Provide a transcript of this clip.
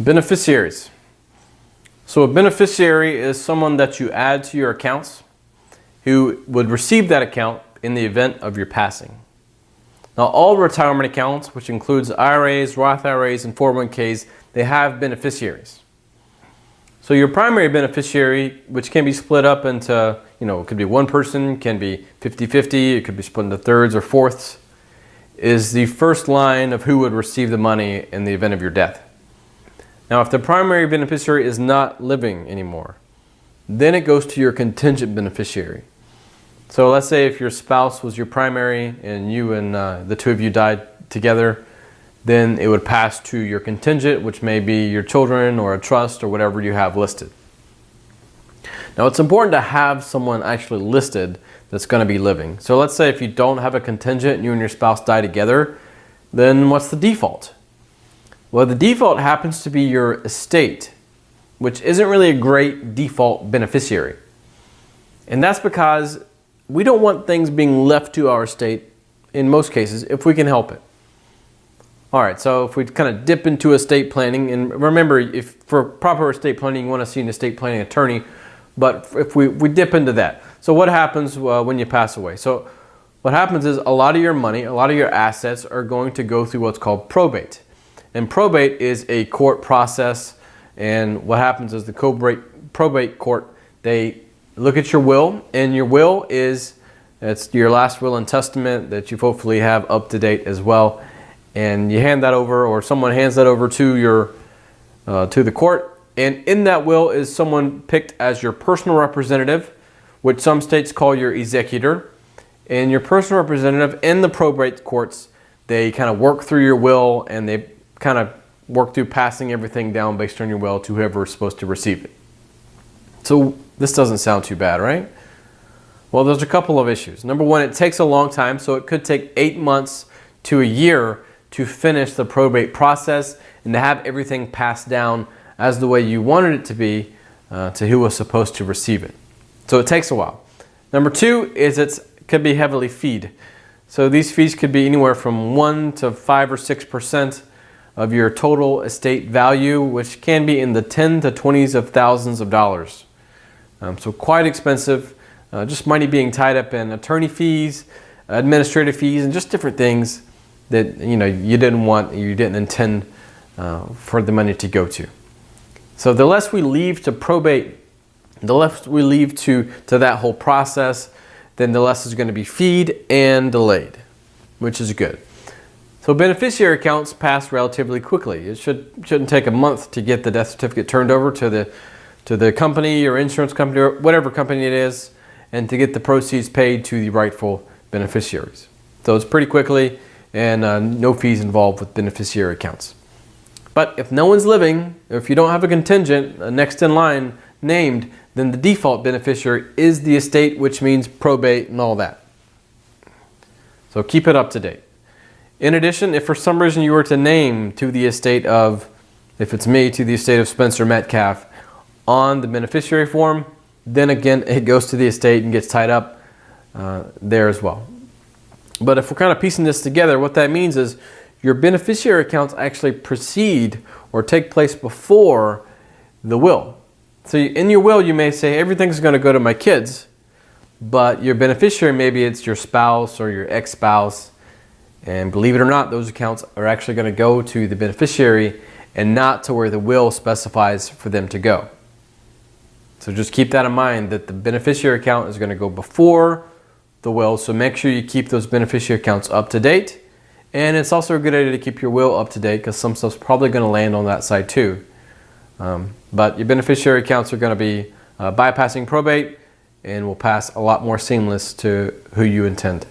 Beneficiaries. So a beneficiary is someone that you add to your accounts who would receive that account in the event of your passing. Now, all retirement accounts, which includes IRAs, Roth IRAs, and 401ks, they have beneficiaries. So your primary beneficiary, which can be split up into, it could be one person, can be 50-50, it could be split into thirds or fourths, is the first line of who would receive the money in the event of your death. Now, if the primary beneficiary is not living anymore, then it goes to your contingent beneficiary. So let's say if your spouse was your primary and you and the two of you died together, then it would pass to your contingent, which may be your children or a trust or whatever you have listed. Now, it's important to have someone actually listed that's going to be living. So let's say if you don't have a contingent and you and your spouse die together, then what's the default? Well, the default happens to be your estate, which isn't really a great default beneficiary. And that's because we don't want things being left to our estate in most cases if we can help it. All right, so if we kind of dip into estate planning, and remember, if for proper estate planning, you want to see an estate planning attorney, but if we dip into that. So what happens when you pass away? So what happens is a lot of your money, a lot of your assets are going to go through what's called probate. And probate is a court process, and what happens is the probate court, they look at your will, and your will it's your last will and testament that you hopefully have up to date as well. And you hand that over, or someone hands that over to the court. And in that will is someone picked as your personal representative, which some states call your executor. And your personal representative in the probate courts, they kind of work through your will, and they kind of work through passing everything down based on your will to whoever is supposed to receive it. So this doesn't sound too bad, right? Well, there's a couple of issues. Number one, it takes a long time, so it could take 8 months to a year to finish the probate process and to have everything passed down as the way you wanted it to be to who was supposed to receive it. So it takes a while. Number two is it could be heavily feed. So these fees could be anywhere from 1 to 5 or 6% of your total estate value, which can be in the 10 to 20s of thousands of dollars. So quite expensive, just money being tied up in attorney fees, administrative fees, and just different things that you didn't want, you didn't intend for the money to go to. So the less we leave to probate, the less we leave to that whole process, then the less is going to be feed and delayed, which is good. So beneficiary accounts pass relatively quickly. It shouldn't take a month to get the death certificate turned over to the company or insurance company or whatever company it is, and to get the proceeds paid to the rightful beneficiaries. So it's pretty quickly, and no fees involved with beneficiary accounts. But if no one's living, or if you don't have a contingent next in line named, then the default beneficiary is the estate, which means probate and all that. So keep it up to date. In addition, if for some reason you were to name to the estate of, if it's me, to the estate of Spencer Metcalf on the beneficiary form, then again it goes to the estate and gets tied up there as well. But if we're kind of piecing this together, what that means is your beneficiary accounts actually precede or take place before the will. So in your will, you may say everything's going to go to my kids, but your beneficiary, maybe it's your spouse or your ex-spouse, and believe it or not, those accounts are actually going to go to the beneficiary and not to where the will specifies for them to go. So just keep that in mind, that the beneficiary account is going to go before the will, so make sure you keep those beneficiary accounts up to date. And it's also a good idea to keep your will up to date, because some stuff's probably going to land on that side too. But your beneficiary accounts are going to be bypassing probate and will pass a lot more seamless to who you intend.